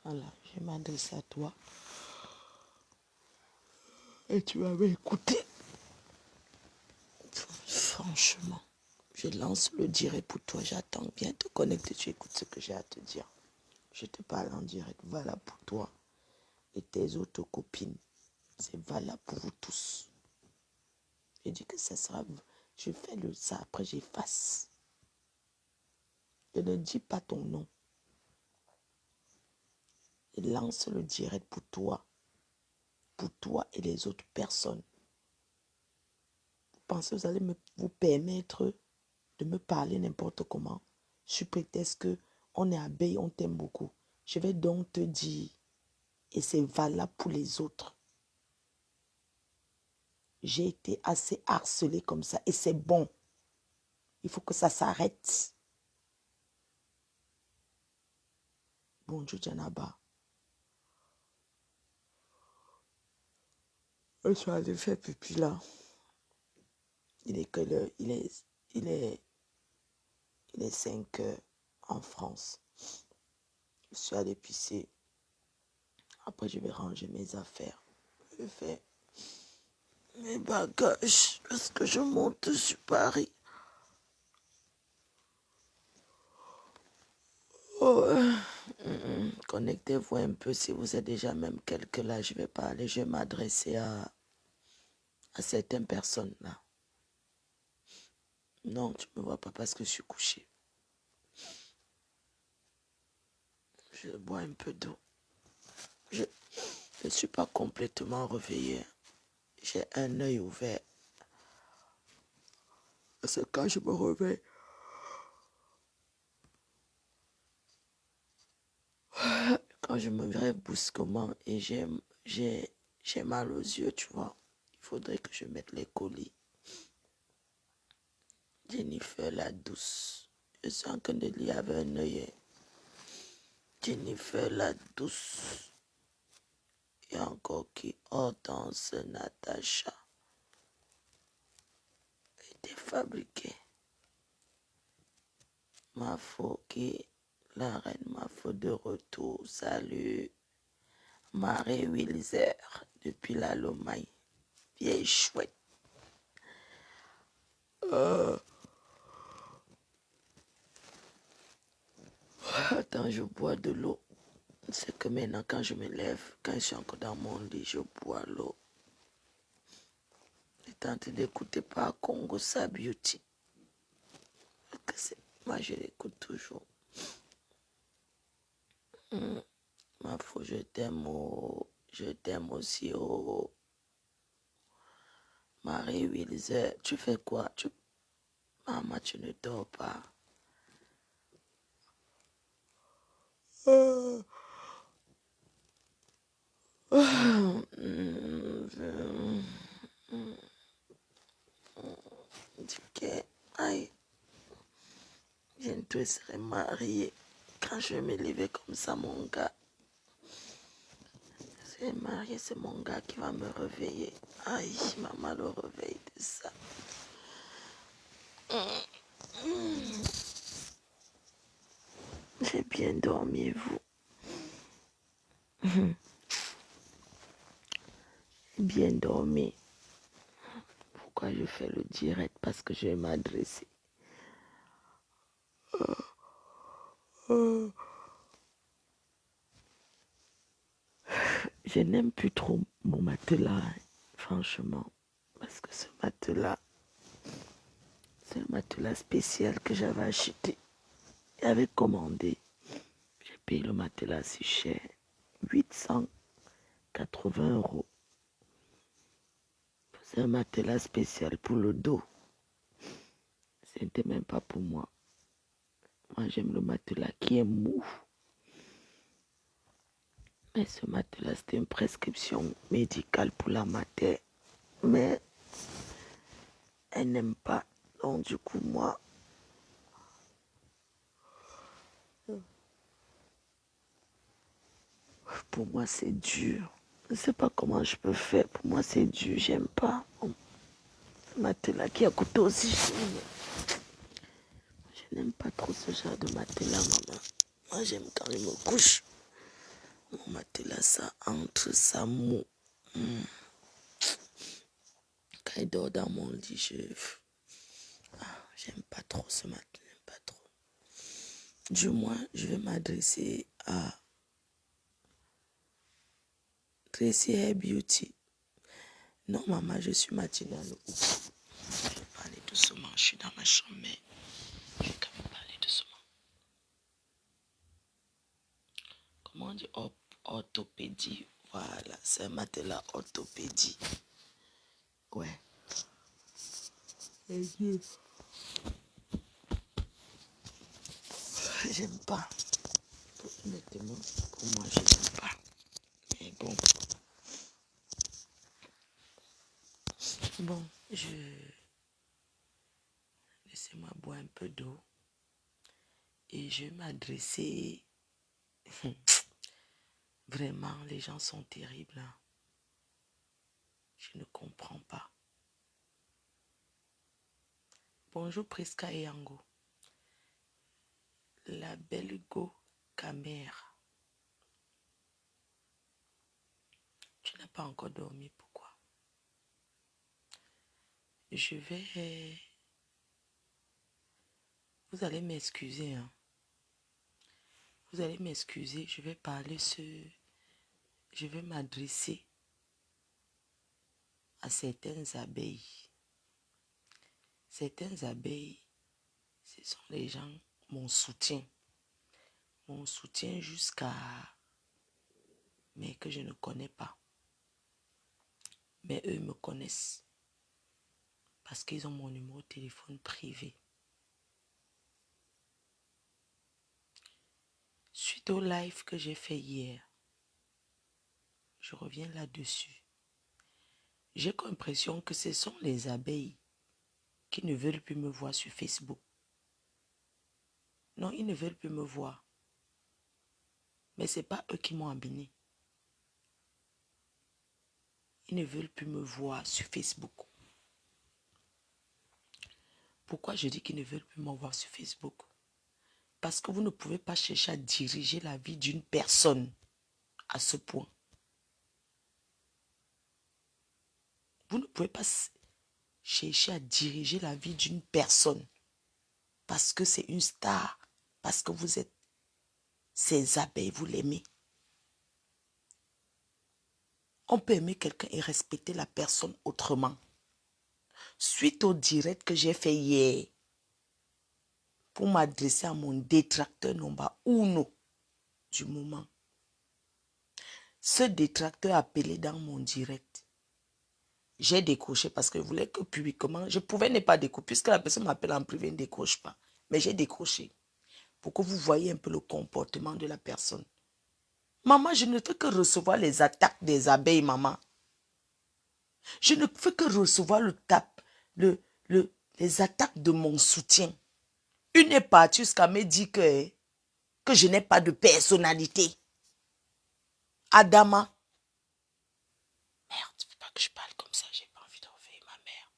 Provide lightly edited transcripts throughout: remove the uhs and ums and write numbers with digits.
Voilà, je m'adresse à toi. Et tu vas m'écouter. Franchement, je lance le direct pour toi. J'attends. Viens te connecter, tu écoutes ce que j'ai à te dire. Je te parle en direct. Voilà pour toi et tes autres copines. C'est valable pour vous tous. Je dis que ça sera... Je fais ça, après j'efface. Je ne dis pas ton nom. Je lance le direct pour toi et les autres personnes. Vous pensez que vous allez vous permettre de me parler n'importe comment, sous prétexte que on est abeille, on t'aime beaucoup. Je vais donc te dire, et c'est valable pour les autres. J'ai été assez harcelée comme ça, et c'est bon. Il faut que ça s'arrête. Bonjour Janaba. Je suis allée faire pipi là. Il est 5 heures en France. Je suis allée pisser. Après, je vais ranger mes affaires. Je fais mes bagages parce que je monte sur Paris. Oh, connectez-vous un peu si vous êtes déjà même quelques là. Je vais parler, je vais m'adresser à certaines personnes là. Non, tu ne me vois pas parce que je suis couché. Je bois un peu d'eau. Je ne suis pas complètement réveillé. J'ai un œil ouvert. Parce que quand je me réveille, quand je me réveille brusquement et j'ai mal aux yeux, tu vois, il faudrait que je mette les colis. Jennifer la douce. Je suis en train de lire avec un œil. Jennifer la douce. Et encore qui Hortense Natacha. Était fabriquée. Ma qui la reine Mafo de retour. Salut. Marie Wilzer depuis la Lomagne. Vieille chouette. Attends, je bois de l'eau. C'est que maintenant, quand je me lève, quand je suis encore dans mon lit, je bois l'eau. J'ai tenté d'écouter par Congo Sa Beauty. Moi, je l'écoute toujours. Ma foi, je t'aime aussi. Oh. Marie Wilzer, tu fais quoi? Maman, tu ne dors pas. Aïe, bientôt je serai mariée. Quand je vais me lever comme ça, mon gars, je serai mariée, c'est mon gars qui va me réveiller. Aïe, maman le réveille de ça. J'ai bien dormi, vous. Bien dormi. Pourquoi je fais le direct? Parce que je vais m'adresser. Je n'aime plus trop mon matelas, hein, franchement. Parce que ce matelas, c'est un matelas spécial que j'avais acheté. J'avais commandé. J'ai payé le matelas si cher. 880 €. C'est un matelas spécial pour le dos. Ce n'était même pas pour moi. Moi, j'aime le matelas qui est mou. Mais ce matelas, c'était une prescription médicale pour la mater. Mais elle n'aime pas. Donc, du coup, moi, pour moi, c'est dur. Je ne sais pas comment je peux faire. Pour moi, c'est dur. J'aime pas. Ce matelas qui a coûté aussi cher. Je n'aime pas trop ce genre de matelas, maman. Moi, j'aime quand je me couche. Mon matelas, ça entre, ça mou. Quand il dort dans mon lit, j'aime pas trop ce matin, j'aime pas trop. Du moins, je vais m'adresser à Tracy Hair Beauty. Non, maman, je suis matinale. Je vais parler doucement, je suis dans ma chambre, mais je vais quand même parler doucement. Comment on dit orthopédie? Voilà, c'est un matelas orthopédie. Ouais. J'aime pas. Honnêtement, pour moi, je n'aime pas. Mais bon. Bon, laissez-moi boire un peu d'eau. Et je vais m'adresser. Vraiment, les gens sont terribles. Hein. Je ne comprends pas. Bonjour Prisca et Yango. La belle Go Camère. Tu n'as pas encore dormi, pourquoi? Je vais... Vous allez m'excuser. Hein. Vous allez m'excuser, je vais parler Je vais m'adresser à certaines abeilles. Certaines abeilles, ce sont les gens, mon soutien. Mon soutien jusqu'à... mais que je ne connais pas. Mais eux me connaissent. Parce qu'ils ont mon numéro de téléphone privé. Suite au live que j'ai fait hier, je reviens là-dessus. J'ai l'impression que ce sont les abeilles qui ne veulent plus me voir sur Facebook. Non, ils ne veulent plus me voir. Mais ce n'est pas eux qui m'ont abonné. Ils ne veulent plus me voir sur Facebook. Pourquoi je dis qu'ils ne veulent plus me voir sur Facebook? Parce que vous ne pouvez pas chercher à diriger la vie d'une personne à ce point. Vous ne pouvez pas chercher à diriger la vie d'une personne parce que c'est une star, parce que vous êtes ses abeilles, vous l'aimez. On peut aimer quelqu'un et respecter la personne autrement. Suite au direct que j'ai fait hier, pour m'adresser à mon détracteur number 1 du moment, ce détracteur appelé dans mon direct, j'ai décroché parce que je voulais que publiquement, je pouvais ne pas décrocher, puisque la personne m'appelle en privé, ne décroche pas. Mais j'ai décroché pour que vous voyez un peu le comportement de la personne. Maman, je ne fais que recevoir les attaques des abeilles, maman. Je ne fais que recevoir les attaques de mon soutien. Une est partie jusqu'à me dire que je n'ai pas de personnalité. Adama. Merde, tu ne veux pas que je parle comme ça, j'ai pas envie de réveiller ma mère.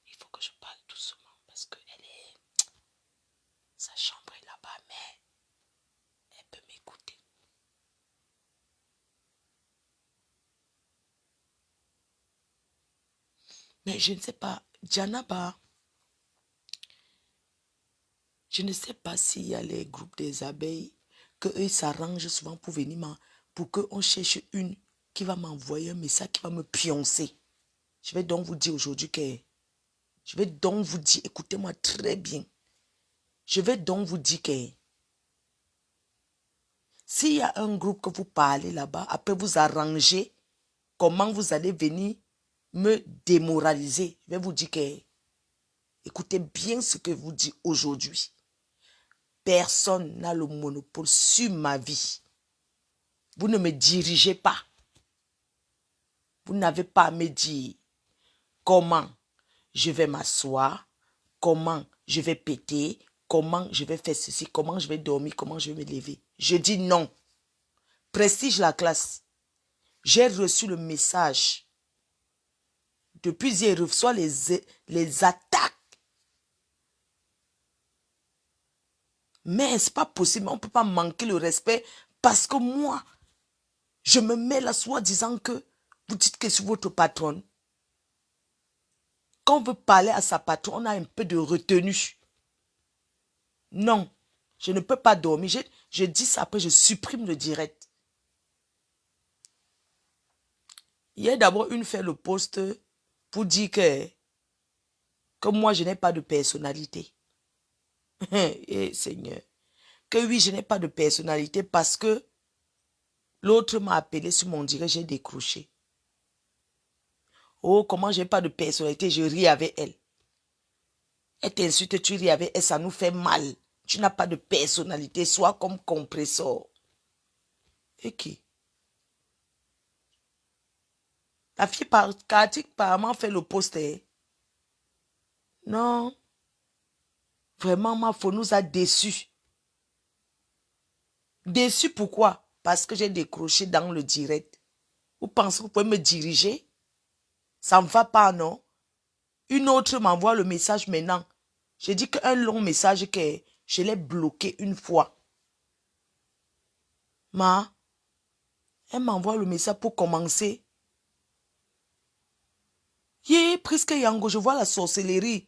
Il faut que je parle doucement parce que sa chambre est là-bas, mais elle peut m'écouter. Mais je ne sais pas, Djanaba, je ne sais pas s'il y a les groupes des abeilles, qu'eux s'arrangent souvent pour venir, pour qu'on cherche une qui va m'envoyer un message, qui va me pioncer. Je vais donc vous dire aujourd'hui écoutez-moi très bien. Je vais donc vous dire que s'il y a un groupe que vous parlez là-bas, après vous arrangez comment vous allez venir me démoraliser. Je vais vous dire que écoutez bien ce que je vous dis aujourd'hui. Personne n'a le monopole sur ma vie. Vous ne me dirigez pas. Vous n'avez pas à me dire comment je vais m'asseoir, comment je vais péter, comment je vais faire ceci, comment je vais dormir, comment je vais me lever. Je dis non. Prestige la classe. J'ai reçu le message. Depuis hier, je reçois les attaques. Mais c'est pas possible. On ne peut pas manquer le respect parce que moi, je me mets là soi-disant que vous dites que c'est votre patronne. Quand on veut parler à sa patronne, on a un peu de retenue. Non, je ne peux pas dormir. Je dis ça, après je supprime le direct. Il y a d'abord une fait le post pour dire que moi je n'ai pas de personnalité. Eh Seigneur. Que oui, je n'ai pas de personnalité parce que l'autre m'a appelé sur mon direct, j'ai décroché. Oh, comment j'ai pas de personnalité, je ris avec elle. Elle t'insulte, tu ris avec elle, ça nous fait mal. Tu n'as pas de personnalité, sois comme compresseur. Et qui? La fille Katik apparemment fait le poster. Non. Vraiment, ma faute nous a déçus. Déçus pourquoi? Parce que j'ai décroché dans le direct. Vous pensez que vous pouvez me diriger? Ça ne va pas, non? Une autre m'envoie le message maintenant. J'ai dit qu'un long message que je l'ai bloqué une fois. Elle m'envoie le message pour commencer. Presque Yango, je vois la sorcellerie.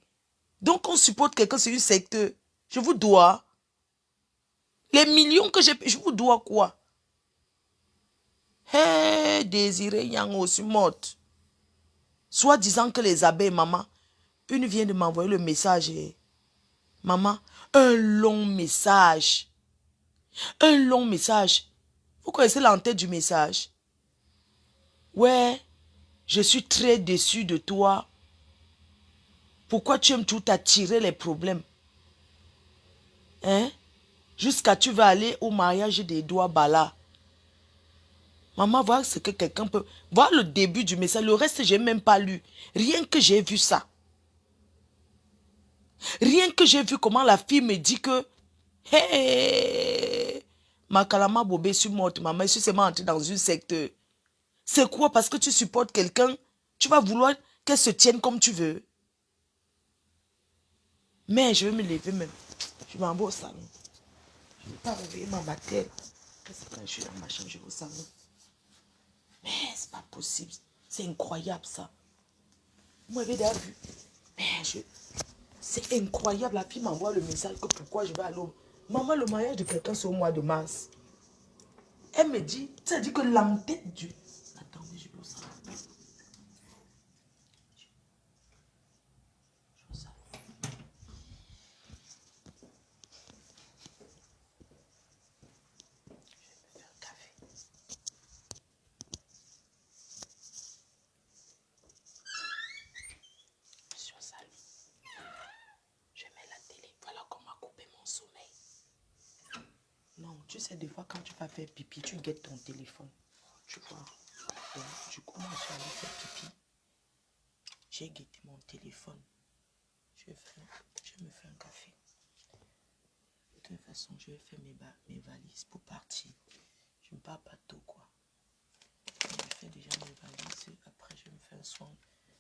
Donc on supporte quelqu'un, c'est une secte. Je vous dois. Les millions que j'ai, je vous dois quoi? Hé, Désiré Yango, je suis morte. Soit disant que les abeilles, maman, une vient de m'envoyer le message. Maman, un long message. Un long message. Vous connaissez l'entête du message? Ouais, je suis très déçu de toi. Pourquoi tu aimes tout attirer les problèmes? Hein? Jusqu'à tu vas aller au mariage des doigts bala. Maman, voir ce que quelqu'un peut... Voir le début du message. Le reste, je n'ai même pas lu. Rien que j'ai vu ça. Rien que j'ai vu comment la fille me dit que... Hey, ma kalama bobé, je suis morte. Maman, je suis seulement entrée dans une secte. C'est quoi? Parce que tu supportes quelqu'un, tu vas vouloir qu'elle se tienne comme tu veux. Mais je vais me lever même. Je m'en vais au salon. Je ne vais pas réveiller ma bataille. Qu'est-ce que je suis dans ma chambre, je vais au salon. Mais c'est pas possible. C'est incroyable ça. Vous m'avez déjà vu. Mais c'est incroyable. La fille m'envoie le message que pourquoi je vais aller au... Maman, le mariage de quelqu'un c'est au mois de mars. Elle me dit, ça dit que l'entête du... Attendez, je vais au salon. Non, tu sais, des fois, quand tu vas faire pipi, tu guettes ton téléphone. Tu vois. Donc, du coup, moi, je suis allée faire pipi. J'ai guetté mon téléphone. Je me fais un café. De toute façon, je vais faire mes valises pour partir. Je ne pars pas tôt, quoi. Je fais déjà mes valises. Après, je vais me faire un soin.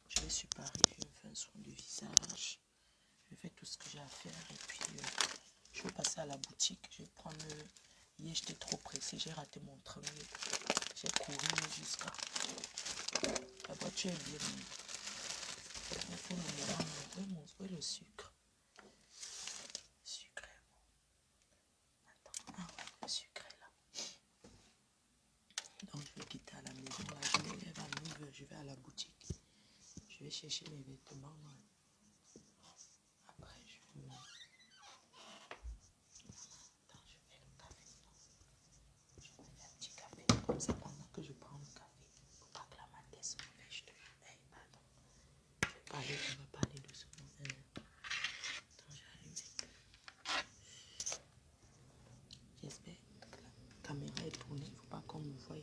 Je vais sur Paris, je vais me faire un soin de visage. Je vais faire tout ce que j'ai à faire. Et puis, je vais passer à la boutique. Je vais prendre... Hier, j'étais trop pressée. J'ai raté mon train. J'ai couru jusqu'à... La voiture est bien. Il faut me mélanger. Où est le sucre? Sucre est bon. Attends. Ah ouais, le sucre est là. Donc, je vais quitter à la maison. Là, je me lève à 9h. Je vais à la boutique. Je vais chercher mes vêtements. Après, je vais me... Attends, je fais le café. Je vais faire un petit café. Comme ça, pendant que je prends le café, pour pas que la matinée se réveille, je te... Hey, pardon. On va parler doucement. Attends, j'arrive. J'espère que la caméra est tournée. Il ne faut pas qu'on me voie.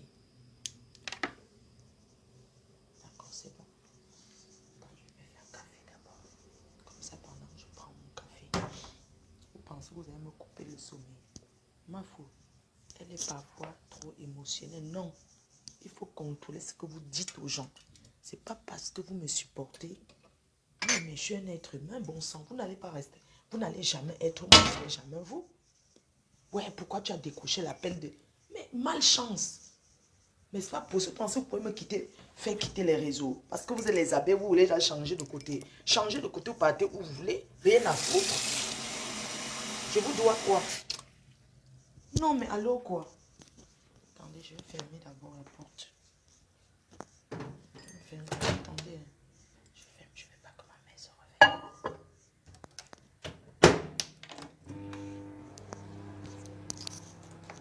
D'accord, c'est bon. Attends, je vais faire un café d'abord. Comme ça, pendant que je prends mon café, vous pensez que vous allez me couper le sommeil? Ma faute. Elle est parfois trop émotionnelle. Non. Il faut contrôler ce que vous dites aux gens. C'est pas parce que vous me supportez. Mais je suis un être humain, bon sang. Vous n'allez pas rester. Vous n'allez jamais être moi, je ne serai jamais vous. Ouais, pourquoi tu as décroché l'appel de... Mais malchance. Mais c'est pas possible. Pensez que vous pouvez me quitter, faire quitter les réseaux. Parce que vous êtes les abeilles, vous voulez déjà changer de côté. Changer de côté, vous partez où vous voulez. Rien à foutre. Je vous dois quoi? Non, mais alors quoi? Attendez, je vais fermer d'abord la porte. Attendez. Je ferme, je ne veux pas que ma mère se réveille.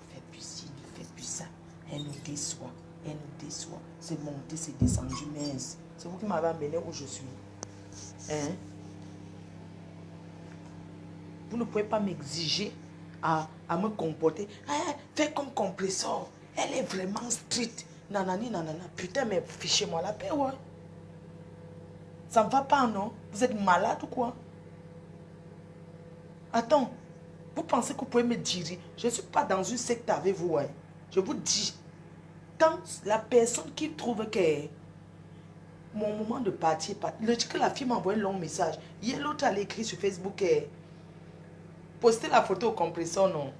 Fais plus ci, fais plus ça. Elle nous déçoit. Elle nous déçoit. C'est monté, c'est descendu, mince. C'est vous qui m'avez amené où je suis. Hein? Vous ne pouvez pas m'exiger à me comporter. Ah, fais comme compresseur. Elle est vraiment stricte. Nanani, nanana. Putain, mais fichez-moi la paix, ouais. Ça ne va pas, non? Vous êtes malade ou quoi? Attends. Vous pensez que vous pouvez me diriger? Je ne suis pas dans une secte avec vous, ouais. Je vous dis. Quand la personne qui trouve que mon moment de partir, que la fille m'a envoyé un long message. Hier, l'autre a écrit sur Facebook, postez la photo au compresseur, non?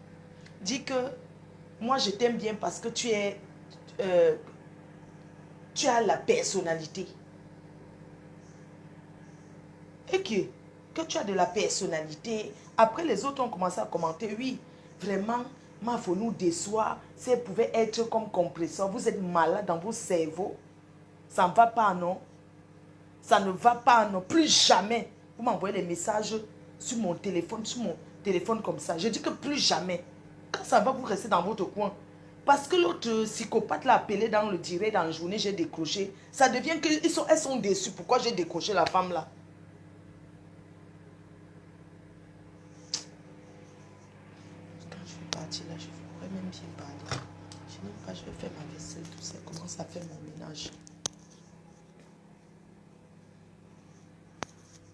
Dit que moi je t'aime bien parce que tu as la personnalité. Et que tu as de la personnalité. Après les autres ont commencé à commenter, oui, vraiment, ma faut nous déçoit. Si elle pouvait être comme compresseur, vous êtes malade dans vos cerveaux. Ça ne va pas, non? Ça ne va pas, non? Plus jamais. Vous m'envoyez des messages sur mon téléphone comme ça. Je dis que plus jamais. Quand ça va, vous restez dans votre coin. Parce que l'autre psychopathe l'a appelé dans le direct, dans la journée, j'ai décroché. Ça devient qu'elles sont déçues. Pourquoi j'ai décroché la femme là? Quand je vais partir là, je pourrais même bien parler. Je n'aime pas, je vais faire ma vaisselle, tout ça. Commence à faire mon ménage.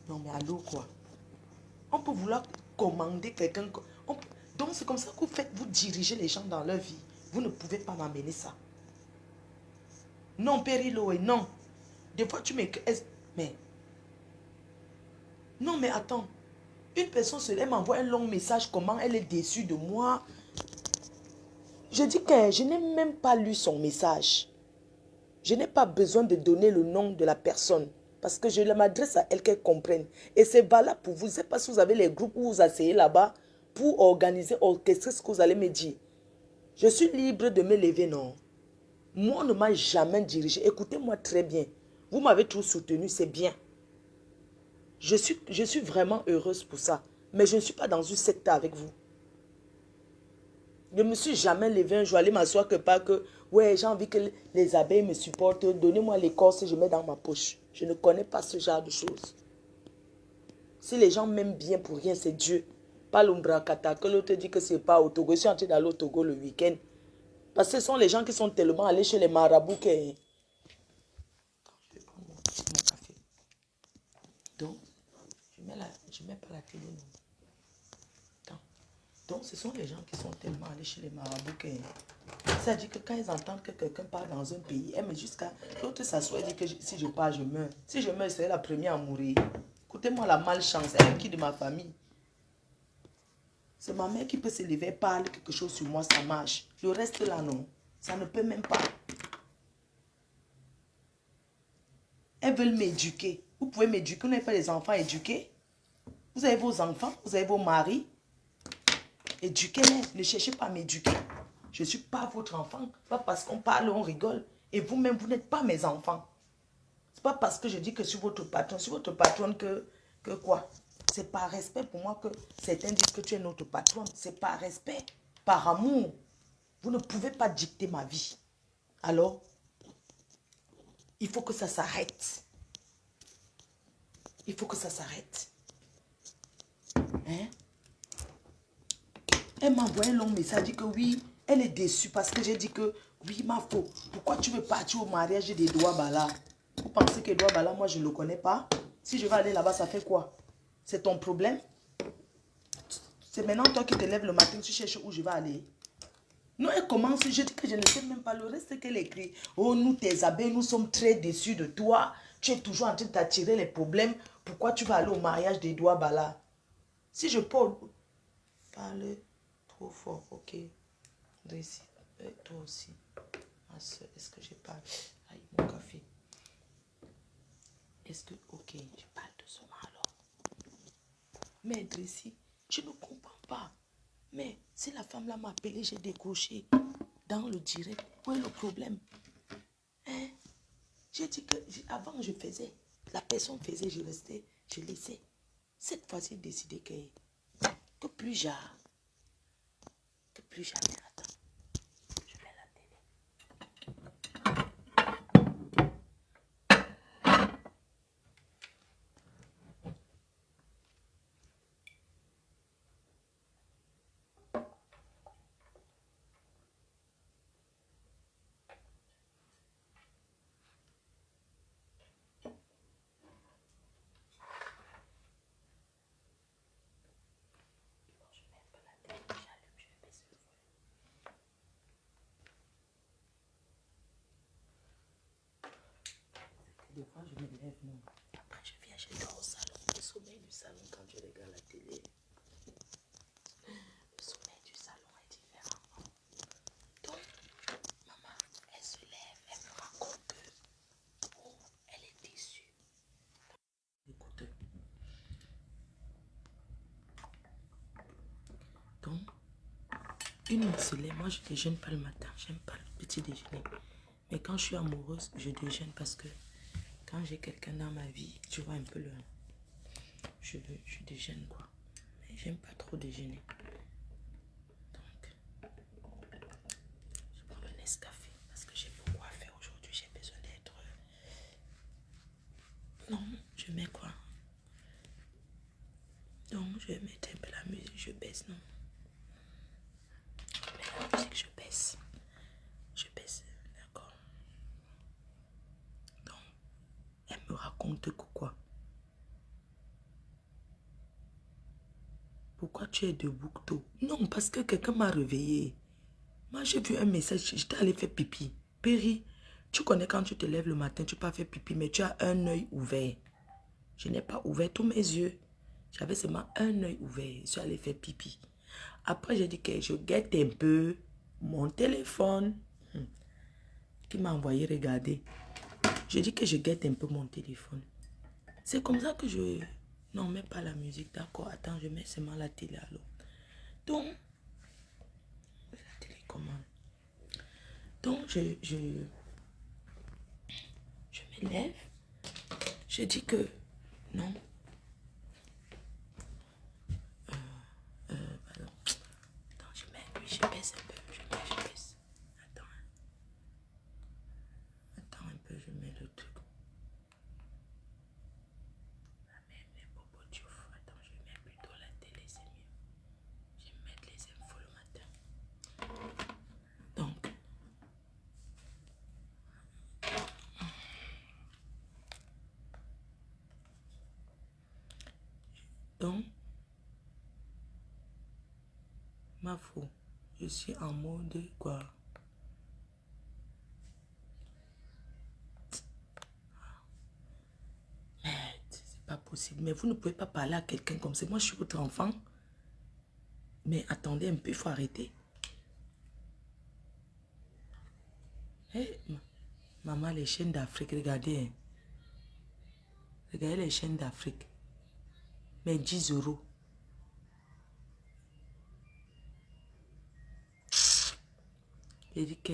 Non mais allô quoi? On peut vouloir commander quelqu'un. Donc c'est comme ça que vous dirigez les gens dans leur vie. Vous ne pouvez pas m'amener ça. Non, Périlo, non. Des fois tu m'écris. Mais. Non, mais attends. Une personne, elle m'envoie un long message. Comment elle est déçue de moi. Je dis que je n'ai même pas lu son message. Je n'ai pas besoin de donner le nom de la personne. Parce que je m'adresse à elle qu'elle comprenne. Et c'est valable pour vous. Je ne sais pas si vous avez les groupes où vous asseyez là-bas pour organiser, orchestrer ce que vous allez me dire. Je suis libre de me lever, non. Moi, on ne m'a jamais dirigé. Écoutez-moi très bien. Vous m'avez toujours soutenu, c'est bien. Je suis vraiment heureuse pour ça. Mais je ne suis pas dans une secte avec vous. Je ne me suis jamais levé un jour, aller m'asseoir que pas que, ouais, j'ai envie que les abeilles me supportent, donnez-moi l'écorce, je mets dans ma poche. Je ne connais pas ce genre de choses. Si les gens m'aiment bien pour rien, c'est Dieu. Pas l'Umbrakata, que l'autre dit que c'est pas au Togo. Je suis en train d'aller au Togo le week-end. Parce que ce sont les gens qui sont tellement allés chez les marabouts que... Je vais prendre mon café. Donc, je mets pas la télé, non. Attends. Donc, ce sont les gens qui sont tellement allés chez les marabouts que... Ça dit que quand ils entendent que quelqu'un part dans un pays, mais jusqu'à... L'autre s'assoit et dit que si je pars, je meurs. Si je meurs, c'est la première à mourir. Écoutez-moi la malchance. Elle est qui de ma famille? C'est ma mère qui peut se lever, parler quelque chose sur moi, ça marche. Le reste là, non. Ça ne peut même pas. Elles veulent m'éduquer. Vous pouvez m'éduquer. Vous n'avez pas les enfants éduqués. Vous avez vos enfants, vous avez vos maris. Éduquez-les. Ne cherchez pas à m'éduquer. Je ne suis pas votre enfant. Pas parce qu'on parle, on rigole. Et vous-même, vous n'êtes pas mes enfants. Ce n'est pas parce que je dis que je suis votre patron. Je suis votre patronne que quoi? C'est par respect pour moi que certains disent que tu es notre patronne. C'est par respect, par amour. Vous ne pouvez pas dicter ma vie. Alors, il faut que ça s'arrête. Il faut que ça s'arrête. Hein? Elle m'a envoyé un long message, dit que oui, elle est déçue parce que j'ai dit que oui, ma faute. Pourquoi tu veux partir au mariage d'Edouard Bala? Vous pensez qu'Edouard Bala, moi je ne le connais pas? Si je vais aller là-bas, ça fait quoi? C'est ton problème? C'est maintenant toi qui te lèves le matin, tu cherches où je vais aller. Non, elle commence, je dis que je ne sais même pas le reste qu'elle écrit. Oh, nous, tes abeilles, nous sommes très déçus de toi. Tu es toujours en train de t'attirer les problèmes. Pourquoi tu vas aller au mariage d'Edouard Bala? Si je peux... Parle-toi trop fort, ok. Dressi, toi aussi. Ma soeur, est-ce que je parle? Aïe, mon café. Est-ce que, ok, je parle doucement alors. Mais Dressi, je ne comprends pas. Mais si la femme là m'a appelé, j'ai décroché dans le direct. Où est le problème? Hein? J'ai dit que avant je faisais, la personne faisait, je restais, je laissais. Cette fois-ci, décidé que plus jamais. Que plus jamais. Attends, je mets la télé. Bon, je mets un peu la télé, j'allume, je vais baisser le volume. Des fois, je me lève, non. Après, je viens, je dors au salon. Le sommeil du salon, quand je regarde la télé, le sommeil du salon est différent. Donc, maman, elle se lève, elle me raconte que, oh, elle est déçue. Écoute. Donc, une se lève, moi je déjeune pas le matin, j'aime pas le petit déjeuner. Mais quand je suis amoureuse, je déjeune parce que quand j'ai quelqu'un dans ma vie, tu vois un peu le... Je déjeune quoi. Mais j'aime pas trop déjeuner. Donc, je prends le Nescafé parce que j'ai beaucoup à faire aujourd'hui. J'ai besoin d'être... Non, je mets quoi? Donc, je vais mettre un peu la musique, je baisse, non? Je mets la musique, je baisse. Je baisse, d'accord. Donc, elle me raconte quoi? Pourquoi tu es debout tôt? Non, parce que quelqu'un m'a réveillé. Moi, j'ai vu un message, j'étais allé faire pipi. Péri, tu connais quand tu te lèves le matin, tu peux faire pipi, mais tu as un œil ouvert. Je n'ai pas ouvert tous mes yeux. J'avais seulement un œil ouvert. Je suis allé faire pipi. Après, j'ai dit que je guette un peu mon téléphone. Qui m'a envoyé regarder. Je dis que je guette un peu mon téléphone. C'est comme ça que je... Non, mets pas la musique, d'accord. Attends, je mets seulement la télé alors. Donc, la télécommande. Donc, je me lève. Je dis que non. Pardon. Attends, je mets, oui, je baisse un peu. Je baisse. Attends. Attends un peu, je mets le truc. Ah, mais Bobo Diouf. Attends, je mets plutôt la télé, c'est mieux. Je vais mettre les infos le matin. Donc, ma foi, je suis en mode quoi? C'est pas possible. Mais vous ne pouvez pas parler à quelqu'un comme ça. Moi, je suis votre enfant. Mais attendez un peu, il faut arrêter. Hey, maman, les chaînes d'Afrique, regardez. Hein. Regardez les chaînes d'Afrique. Mais 10 euros. J'ai dit que...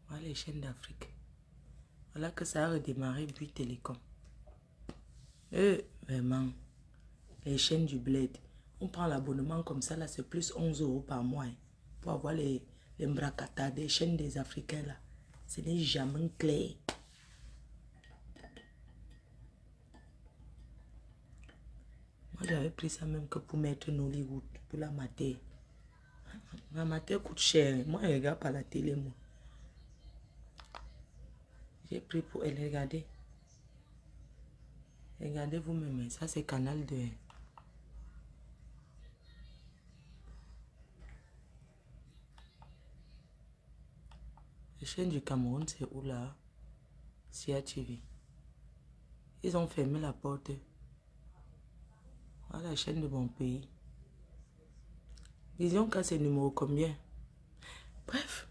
Voilà les chaînes d'Afrique. Voilà que ça a redémarré Bouygues Télécom. Vraiment. Les chaînes du bled. On prend l'abonnement comme ça, là, c'est plus 11 euros par mois. Hein, pour avoir les mbracata des chaînes des Africains, là. Ce n'est jamais clair. Moi, j'avais pris ça même que pour mettre Nollywood, pour la mater. La mater coûte cher. Moi, je ne regarde pas la télé, moi. J'ai pris pour elle, regardez. Regardez vous-même, ça c'est Canal 2. La chaîne du Cameroun, c'est où là? Sia TV. Ils ont fermé la porte. À la chaîne de mon pays. Disons que c'est numéro combien? Bref.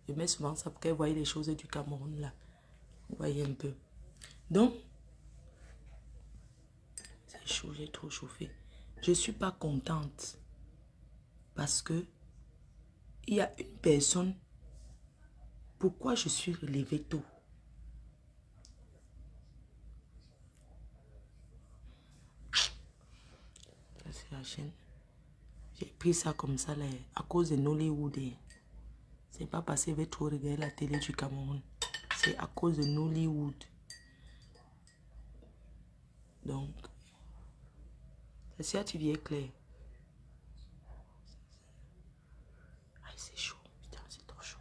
Je mets souvent ça pour qu'elle voie les choses du Cameroun là. Vous voyez un peu. Donc, c'est chaud, j'ai trop chauffé. Je ne suis pas contente. Parce que il y a une personne. Pourquoi je suis relevée tôt? Ça, c'est la chaîne. J'ai pris ça comme ça là, à cause de Nollywood. C'est pas parce que je vais trop regarder la télé du Cameroun. C'est à cause de Nollywood. Donc, ça tu viens clair. Ah, c'est chaud. Putain, c'est trop chaud.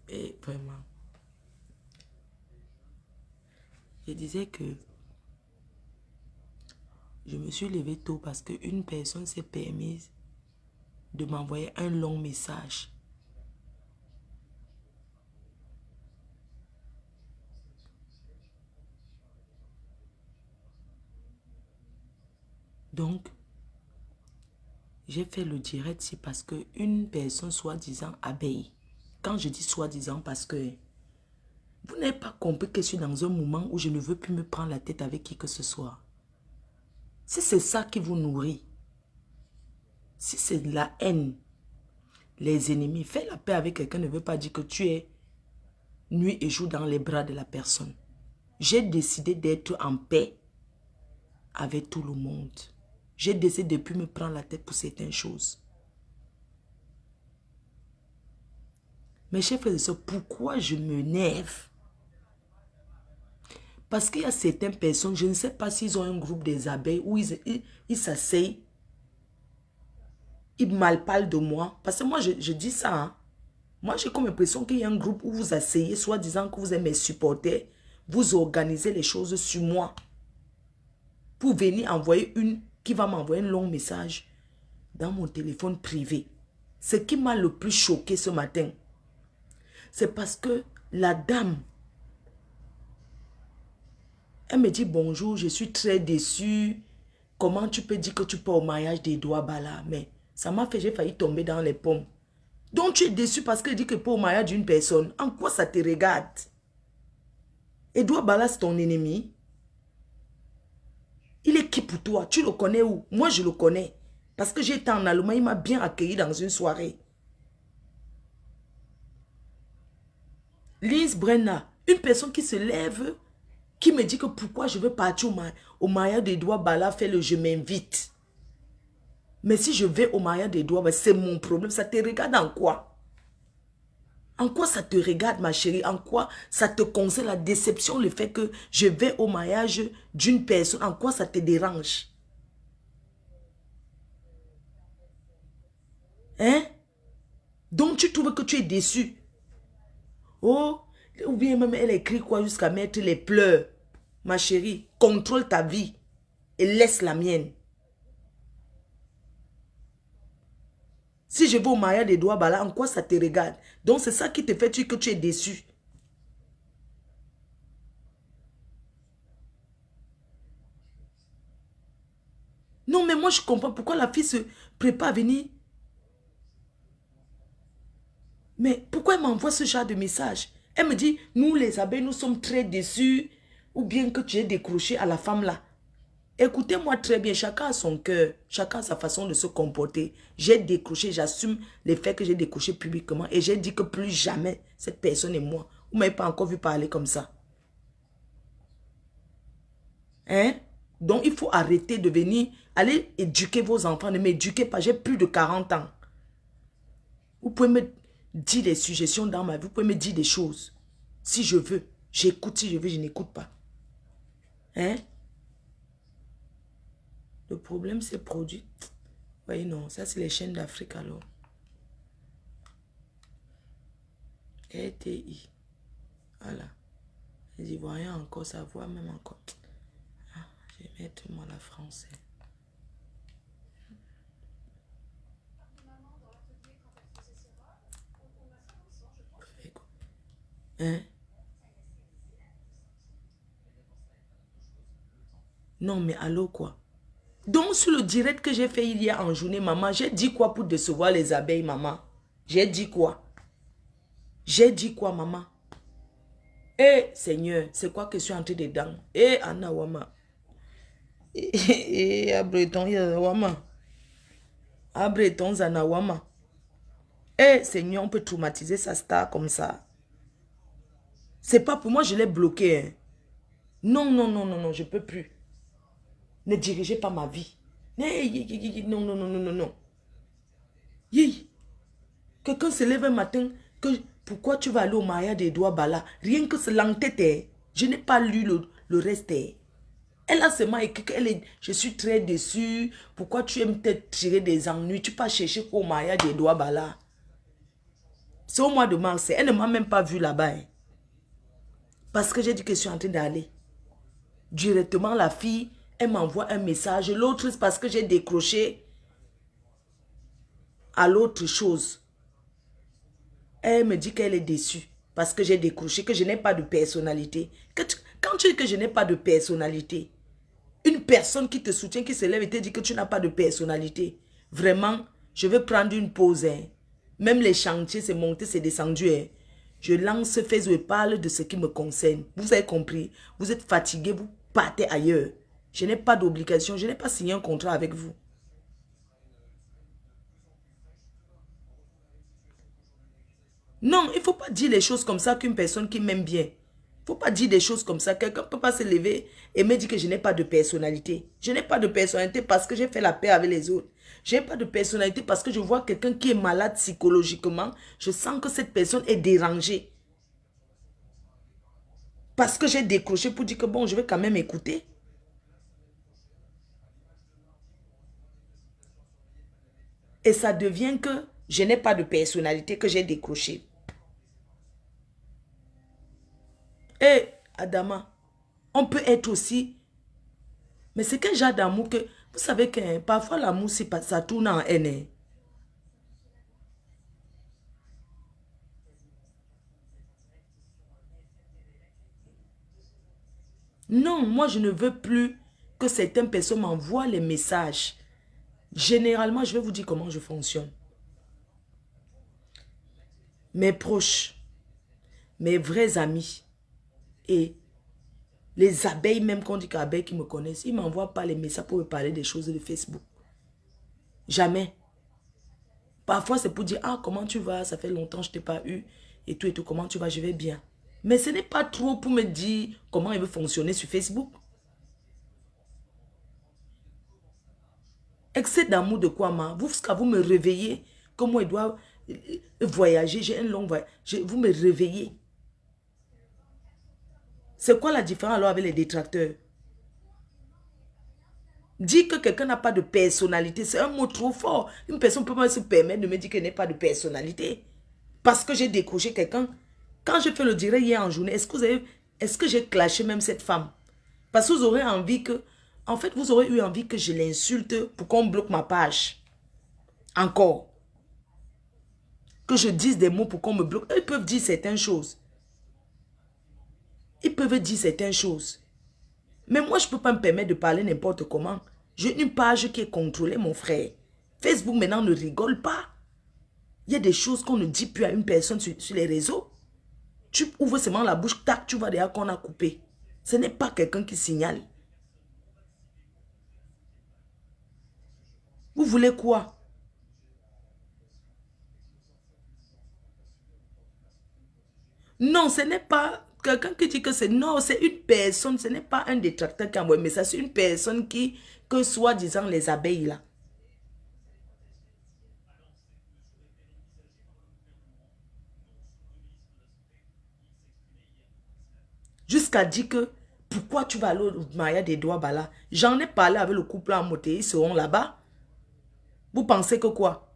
Et vraiment. Je disais que je me suis levée tôt parce qu'une personne s'est permise de m'envoyer un long message. Donc, j'ai fait le direct, c'est parce qu'une personne soi-disant abeille. Quand je dis soi-disant, parce que vous n'avez pas compris que je suis dans un moment où je ne veux plus me prendre la tête avec qui que ce soit. Si c'est ça qui vous nourrit, si c'est la haine, les ennemis, faire la paix avec quelqu'un ne veut pas dire que tu es nuit et jour dans les bras de la personne. J'ai décidé d'être en paix avec tout le monde. J'ai décidé de ne plus me prendre la tête pour certaines choses. Mes chers frères et sœurs, pourquoi je me nerve? Parce qu'il y a certaines personnes, je ne sais pas s'ils ont un groupe des abeilles où ils s'asseyent, ils malparlent de moi. Parce que moi, je dis ça. Hein. Moi, j'ai comme l'impression qu'il y a un groupe où vous asseyez, soit disant que vous êtes mes supporters, vous organisez les choses sur moi. Pour venir envoyer qui va m'envoyer un long message dans mon téléphone privé. Ce qui m'a le plus choqué ce matin, c'est parce que la dame, elle me dit bonjour, je suis très déçue. Comment tu peux dire que tu pars au mariage d'Edouard Bala? Mais ça m'a fait, j'ai failli tomber dans les pommes. Donc tu es déçu parce qu'elle dit que pour au mariage d'une personne. En quoi ça te regarde? Edouard Bala, c'est ton ennemi. Il est qui pour toi? Tu le connais où? Moi, je le connais. Parce que j'étais en Allemagne, il m'a bien accueilli dans une soirée. Lise Brenna, une personne qui se lève, qui me dit que pourquoi je veux partir au mariage d'Edouard Bala, faire le je m'invite. Mais si je vais au mariage d'Edouard, c'est mon problème. Ça te regarde en quoi? En quoi ça te regarde, ma chérie? En quoi ça te concerne la déception, le fait que je vais au mariage d'une personne? En quoi ça te dérange? Hein? Donc tu trouves que tu es déçu? Oh, ou bien même elle écrit quoi jusqu'à mettre les pleurs. Ma chérie, contrôle ta vie et laisse la mienne. Si je vais au mariage d'Edouard Bala, en quoi ça te regarde? Donc c'est ça qui te fait dire que tu es déçu. Non, mais moi je comprends pourquoi la fille se prépare à venir. Mais pourquoi elle m'envoie ce genre de message? Elle me dit, nous les abeilles, nous sommes très déçus. Ou bien que tu es décroché à la femme là. Écoutez-moi très bien, chacun a son cœur, chacun a sa façon de se comporter. J'ai décroché, j'assume les faits que j'ai décroché publiquement et j'ai dit que plus jamais cette personne et moi, vous ne m'avez pas encore vu parler comme ça. Hein? Donc il faut arrêter de venir, aller éduquer vos enfants, ne m'éduquez pas, j'ai plus de 40 ans. Vous pouvez me dire des suggestions dans ma vie, vous pouvez me dire des choses. Si je veux, j'écoute, si je veux, je n'écoute pas. Hein? Le problème s'est produit. Oui, non, ça c'est les chaînes d'Afrique alors. RTI. Voilà. Les Ivoiriens encore, ça voit même encore. Ah, je vais mettre moi la français. Hein? Non, mais allô quoi? Donc, sur le direct que j'ai fait il y a en journée, maman, j'ai dit quoi pour décevoir les abeilles, maman? J'ai dit quoi? J'ai dit quoi, maman? Eh, Seigneur, c'est quoi que je suis entrée dedans? Eh, Anna Wama. Eh, Abreton, Wama. Abreton, Zana Wama. Eh, Seigneur, on peut traumatiser sa star comme ça. C'est pas pour moi, je l'ai bloqué. Hein. Non, non, non, non, non, je peux plus. Ne dirigez pas ma vie. Non, non, non, non, non, non. Quelqu'un se lève un matin, pourquoi tu vas aller au mariage d'Edouard Bala? Rien que c'est l'entête. Je n'ai pas lu le reste. Elle a seulement écrit je suis très déçue. Pourquoi tu aimes te tirer des ennuis? Tu pas chercher au mariage d'Edouard Bala. C'est au mois de mars. Elle ne m'a même pas vu là-bas. Hein. Parce que j'ai dit que je suis en train d'aller. Directement, la fille, elle m'envoie un message. L'autre, c'est parce que j'ai décroché à l'autre chose. Elle me dit qu'elle est déçue parce que j'ai décroché, que je n'ai pas de personnalité. Quand tu dis que je n'ai pas de personnalité, une personne qui te soutient, qui se lève et te dit que tu n'as pas de personnalité, vraiment, je vais prendre une pause. Hein. Même les chantiers, c'est monté, c'est descendu. Hein. Je lance Facebook et parle de ce qui me concerne. Vous avez compris? Vous êtes fatigué, vous partez ailleurs. Je n'ai pas d'obligation, je n'ai pas signé un contrat avec vous. Non, il ne faut pas dire les choses comme ça qu'une personne qui m'aime bien. Il ne faut pas dire des choses comme ça. Quelqu'un ne peut pas se lever et me dire que je n'ai pas de personnalité. Je n'ai pas de personnalité parce que j'ai fait la paix avec les autres. Je n'ai pas de personnalité parce que je vois quelqu'un qui est malade psychologiquement. Je sens que cette personne est dérangée. Parce que j'ai décroché pour dire que bon, je vais quand même écouter. Et ça devient que je n'ai pas de personnalité, que j'ai décroché. Et Adama, on peut être aussi... Mais c'est quel genre d'amour que... Vous savez que parfois l'amour, ça tourne en haine. Non, moi je ne veux plus que certaines personnes m'envoient les messages. Généralement, je vais vous dire comment je fonctionne. Mes proches, mes vrais amis et les abeilles, même qu'on dit qu'abeilles qui me connaissent, ils ne m'envoient pas les messages pour me parler des choses de Facebook. Jamais. Parfois, c'est pour dire, ah, comment tu vas? Ça fait longtemps que je ne t'ai pas eu. Et tout, comment tu vas? Je vais bien. Mais ce n'est pas trop pour me dire comment il veut fonctionner sur Facebook. Excès d'amour de quoi, ma? Vous me réveillez, que moi, je dois voyager, j'ai un long voyage. Vous me réveillez. C'est quoi la différence alors avec les détracteurs? Dire que quelqu'un n'a pas de personnalité, c'est un mot trop fort. Une personne ne peut pas se permettre de me dire qu'elle n'a pas de personnalité. Parce que j'ai décroché quelqu'un. Quand je fais le direct hier en journée, est-ce que j'ai clashé même cette femme? Parce que vous aurez envie que... En fait, vous aurez eu envie que je l'insulte pour qu'on bloque ma page. Encore. Que je dise des mots pour qu'on me bloque. Ils peuvent dire certaines choses. Ils peuvent dire certaines choses. Mais moi, je ne peux pas me permettre de parler n'importe comment. J'ai une page qui est contrôlée, mon frère. Facebook, maintenant, ne rigole pas. Il y a des choses qu'on ne dit plus à une personne sur les réseaux. Tu ouvres seulement la bouche, tac, tu vois déjà qu'on a coupé. Ce n'est pas quelqu'un qui signale. Vous voulez quoi? Non, ce n'est pas quelqu'un qui dit que c'est... Non, c'est une personne, ce n'est pas un détracteur qui envoie un message. C'est une personne que soi-disant les abeilles là. Jusqu'à dire que pourquoi tu vas aller au mariage d'Edouard Bala? J'en ai parlé avec le couple en moté, ils seront là-bas. Vous pensez que quoi?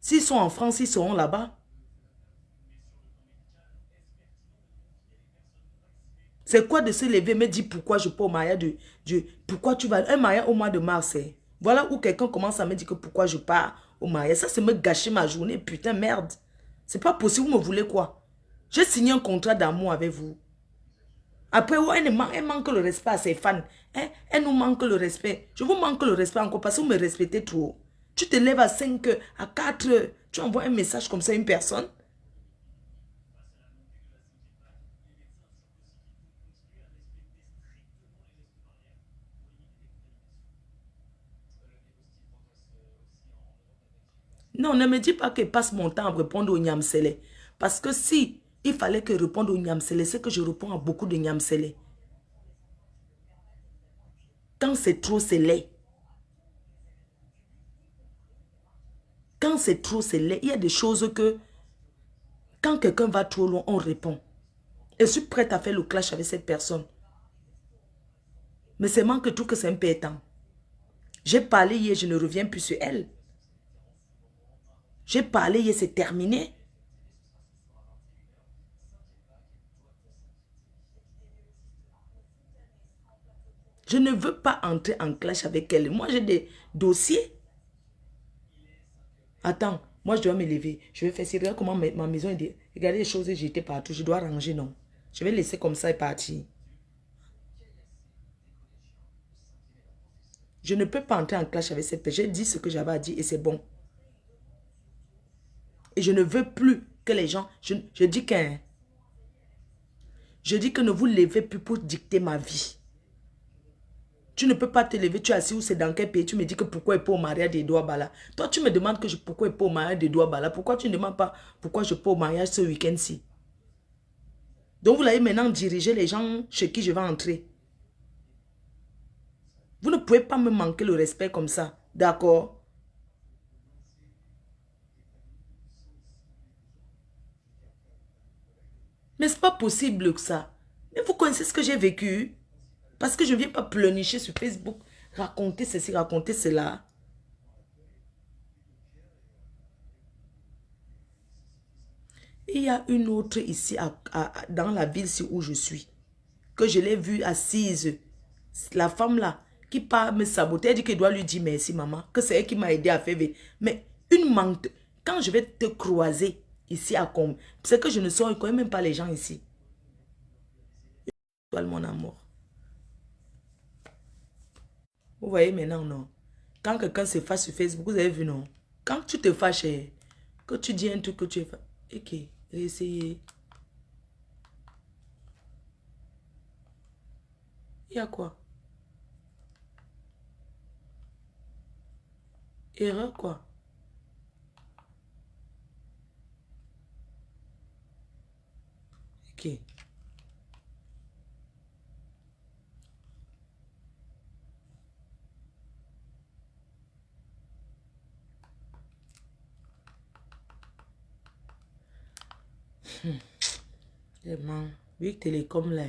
S'ils sont en France, ils seront là-bas. C'est quoi de se lever et me dire pourquoi je peux au mariage pourquoi tu vas... Un mariage au mois de mars. Hein? Voilà où quelqu'un commence à me dire que pourquoi je pars au mariage. Ça, c'est me gâcher ma journée. Putain, merde. C'est pas possible. Vous me voulez quoi? J'ai signé un contrat d'amour avec vous. Après, ouais, elle manque le respect à ses fans. Elle nous manque le respect. Je vous manque le respect encore parce que vous me respectez trop. Tu te lèves à 5 heures, à 4 heures. Tu envoies un message comme ça à une personne. Non, ne me dis pas que je passe mon temps à répondre au Niamsele. Parce que si il fallait que je réponde au Niamsele, c'est que je réponds à beaucoup de Niamsele. Quand c'est trop, c'est laid. Quand c'est trop, c'est laid. Il y a des choses que, quand quelqu'un va trop loin, on répond. Et je suis prête à faire le clash avec cette personne. Mais c'est manque tout que c'est un pétant. J'ai parlé hier, je ne reviens plus sur elle. J'ai parlé hier, c'est terminé. Je ne veux pas entrer en clash avec elle. Moi, j'ai des dossiers. Attends, moi, je dois me lever. Je vais faire ça. Regarde comment ma maison est... Regardez les choses, j'étais partout. Je dois ranger, non. Je vais laisser comme ça et partir. Je ne peux pas entrer en clash avec cette personne. J'ai dit ce que j'avais à dire et c'est bon. Et je ne veux plus que les gens... Je dis qu'un... Je dis que ne vous levez plus pour dicter ma vie. Tu ne peux pas te lever, tu es assis ou c'est dans quel pays. Tu me dis que pourquoi il peut au mariage des doigts bala. Toi, tu me demandes que pourquoi il peut au mariage des doigts bala. Pourquoi tu ne demandes pas pourquoi je peux au mariage ce week-end-ci. Donc, vous allez maintenant diriger les gens chez qui je vais entrer. Vous ne pouvez pas me manquer le respect comme ça. D'accord? Mais c'est pas possible que ça. Mais vous connaissez ce que j'ai vécu. Parce que je ne viens pas pleurnicher sur Facebook. Raconter ceci, raconter cela. Il y a une autre ici dans la ville où je suis. Que je l'ai vue assise. La femme là, qui part me saboter, elle dit qu'elle doit lui dire merci maman. Que c'est elle qui m'a aidé à faire. Mais une manque. Quand je vais te croiser ici à Combe, c'est que je ne connais même pas les gens ici. Toi, mon amour. Vous voyez maintenant, non? Quand quelqu'un se fâche sur Facebook, vous avez vu, non? Quand tu te fâches, que tu dis un truc que tu es fâché. Ok, essayez. Il y a quoi? Erreur quoi? Ok. Vraiment. Big Télécom là.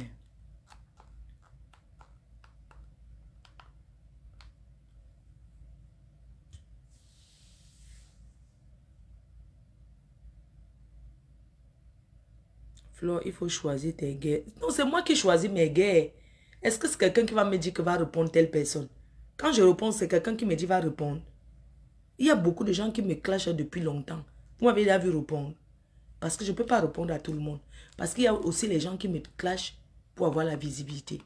Flo, il faut choisir tes guerres. Non, c'est moi qui choisis mes guerres. Est-ce que c'est quelqu'un qui va me dire que va répondre telle personne? Quand je réponds, c'est quelqu'un qui me dit va répondre. Il y a beaucoup de gens qui me clashent depuis longtemps. Vous m'avez déjà vu répondre. Parce que je ne peux pas répondre à tout le monde. Parce qu'il y a aussi les gens qui me clashent pour avoir la visibilité.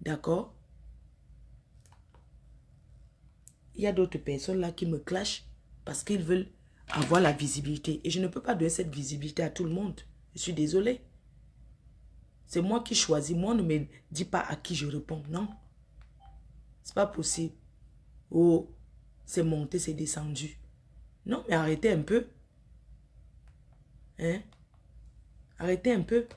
D'accord? Il y a d'autres personnes là qui me clashent parce qu'ils veulent avoir la visibilité. Et je ne peux pas donner cette visibilité à tout le monde. Je suis désolée. C'est moi qui choisis. Moi, ne me dis pas à qui je réponds. Non. C'est pas possible. Oh, c'est monté, c'est descendu. Non, mais arrêtez un peu. Hein? Arrêtez un peu.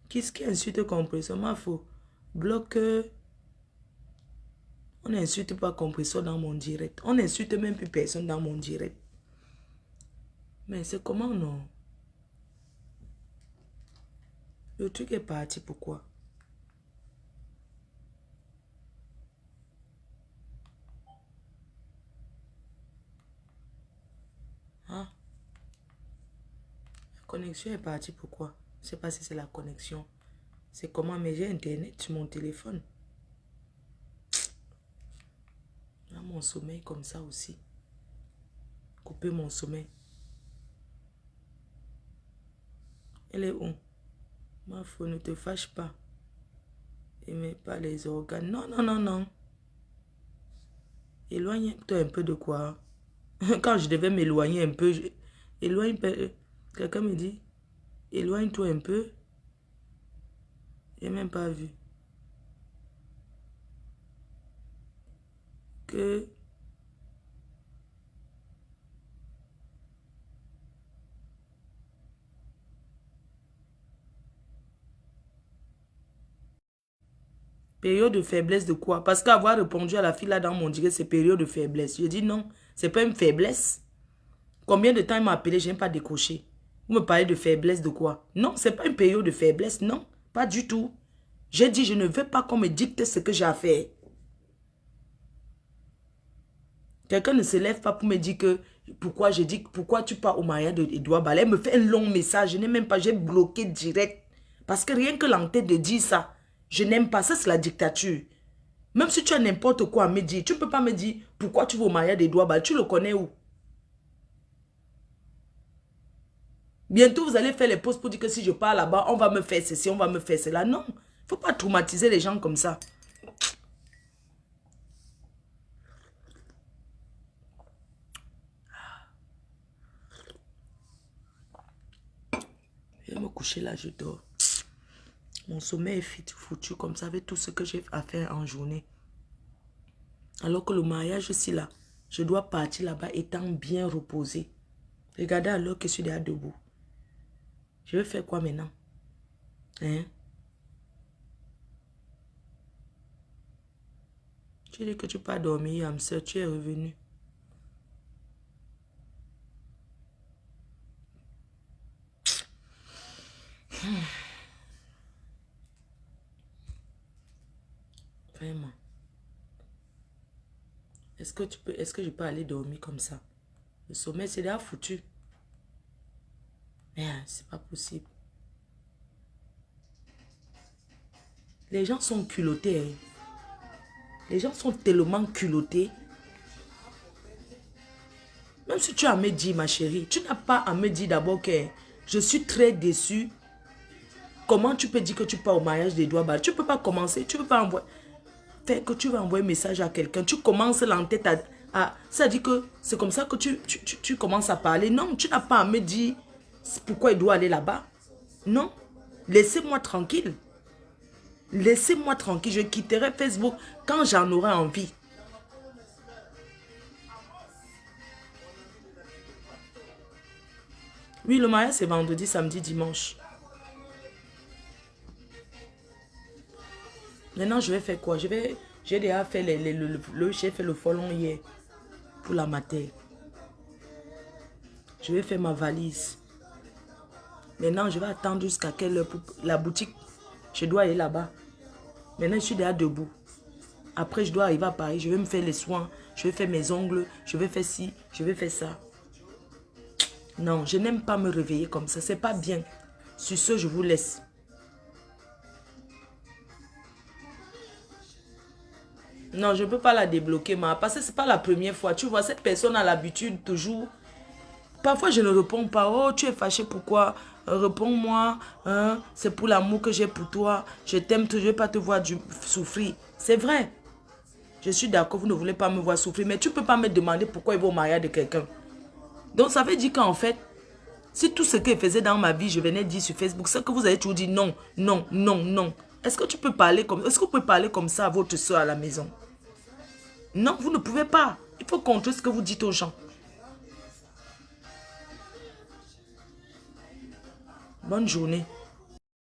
Qu'est-ce qui insulte compresseur? Faut bloque. On n'insulte pas compresseur dans mon direct. On n'insulte même plus personne dans mon direct. Mais c'est comment non? Le truc est parti, pourquoi? Hein? La connexion est partie, pourquoi? Je ne sais pas si c'est la connexion. C'est comment, mais j'ai internet sur mon téléphone. Là, mon sommeil comme ça aussi. Couper mon sommeil. Elle est où? Ma foi, ne te fâche pas. Aimez pas les organes. Non, non, non, non. Éloigne-toi un peu de quoi? Quand je devais m'éloigner un peu, éloigne. Quelqu'un me dit, éloigne-toi un peu. J'ai même pas vu. Que période de faiblesse de quoi? Parce qu'avoir répondu à la fille là dans mon direct, c'est période de faiblesse. Je dis non, c'est pas une faiblesse. Combien de temps il m'a appelé, je n'ai pas décroché. Vous me parlez de faiblesse de quoi? Non, c'est pas une période de faiblesse, non, pas du tout. J'ai dit, je ne veux pas qu'on me dicte ce que j'ai à faire. Quelqu'un ne se lève pas pour me dire que pourquoi je dis pourquoi tu pars au mariage d'Edouard Bailey. Elle me fait un long message, je n'ai même pas, j'ai bloqué direct. Parce que rien que l'entête de dire ça, je n'aime pas, ça c'est la dictature. Même si tu as n'importe quoi à me dire, tu ne peux pas me dire pourquoi tu vas au mariage d'Edouard Bailey. Tu le connais où? Bientôt, vous allez faire les posts pour dire que si je pars là-bas, on va me faire ceci, on va me faire cela. Non, il ne faut pas traumatiser les gens comme ça. Je vais me coucher là, je dors. Mon sommeil est foutu comme ça avec tout ce que j'ai à faire en journée. Alors que le mariage aussi là, je dois partir là-bas étant bien reposé. Regardez alors que je suis déjà debout. Je vais faire quoi maintenant? Hein? Tu dis que tu pars dormir, âme sœur, tu es revenu. Vraiment. Est-ce que je peux aller dormir comme ça? Le sommeil, c'est déjà foutu. Mais c'est pas possible. Les gens sont culottés. Hein. Les gens sont tellement culottés. Même si tu as à me dire, ma chérie, tu n'as pas à me dire d'abord que je suis très déçue. Comment tu peux dire que tu pars au mariage d'Edouard Bailey? Tu ne peux pas commencer, tu ne peux pas envoyer. Fait que tu vas envoyer un message à quelqu'un. Tu commences l'entête à ça dit que c'est comme ça que tu commences à parler. Non, tu n'as pas à me dire pourquoi il doit aller là-bas. Non, laissez-moi tranquille. Laissez-moi tranquille. Je quitterai Facebook quand j'en aurai envie. Oui, le mariage c'est vendredi, samedi, dimanche. Maintenant, je vais faire quoi? J'ai déjà fait j'ai fait le folon hier pour la mater. Je vais faire ma valise. Maintenant, je vais attendre jusqu'à quelle heure pour la boutique. Je dois aller là-bas. Maintenant, je suis déjà debout. Après, je dois arriver à Paris. Je vais me faire les soins. Je vais faire mes ongles. Je vais faire ci. Je vais faire ça. Non, je n'aime pas me réveiller comme ça. C'est pas bien. Sur ce, je vous laisse. Non, je ne peux pas la débloquer, parce que ce n'est pas la première fois. Tu vois, cette personne a l'habitude toujours. Parfois, je ne réponds pas. Oh, tu es fâché, pourquoi? Réponds-moi. Hein? C'est pour l'amour que j'ai pour toi. Je t'aime, je ne vais pas te voir souffrir. C'est vrai. Je suis d'accord, vous ne voulez pas me voir souffrir. Mais tu ne peux pas me demander pourquoi il va au mariage de quelqu'un. Donc, ça veut dire qu'en fait, si tout ce qu'il faisait dans ma vie, je venais dire sur Facebook, c'est que vous avez toujours dit non, non, non, non. Est-ce que tu peux parler comme... Est-ce que vous pouvez parler comme ça à votre soeur à la maison? Non, vous ne pouvez pas. Il faut contrôler ce que vous dites aux gens. Bonne journée.